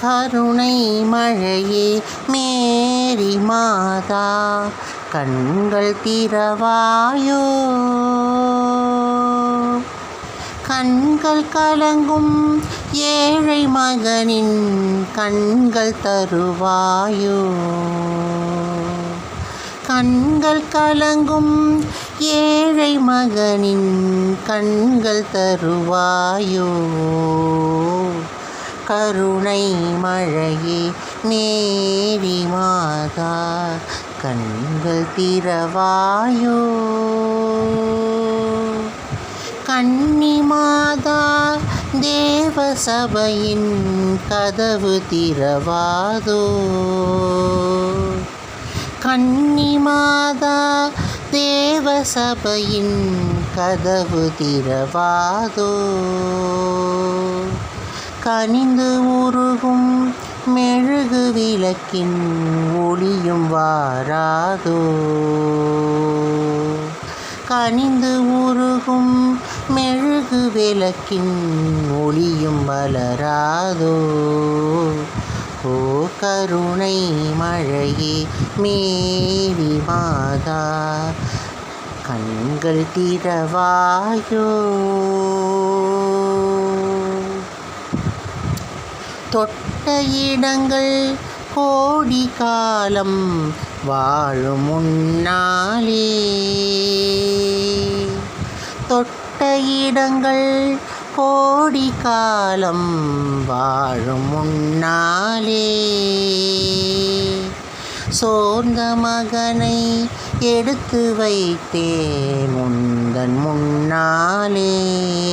கருணை மழையே மேரி மாதா கண்கள் திறவாயோ. கண்கள் கலங்கும் ஏழை மகனின் கண்கள் தருவாயோ. கண்கள் கலங்கும் ஏழை மகனின் கண்கள் தருவாயோ. கருணை மழையே மேரி மாதா கண்கள் திறவாயோ. கன்னி மாதா தேவ சபையின் கதவு திறவாதோ. கன்னி மாதா தேவ சபையின் கதவு திறவாதோ. கனிந்து உருகும் மெழுகு விளக்கின் ஒளியும் வாராதோ. கனிந்து உருகும் மெழுகு விளக்கின் ஒளியும் வளராதோ. ஓ கருணை மழையே மேரி மாதா கண்கள் திறவாயோ. தொட்ட இடங்கள் கோடி காலம் வாழும் முன்னாலே. தொட்ட இடங்கள் கோடி காலம் வாழும் முன்னாலே. சோர்ந்த மகனை எடுத்து வைத்தேன் உந்தன் முன்னாலே.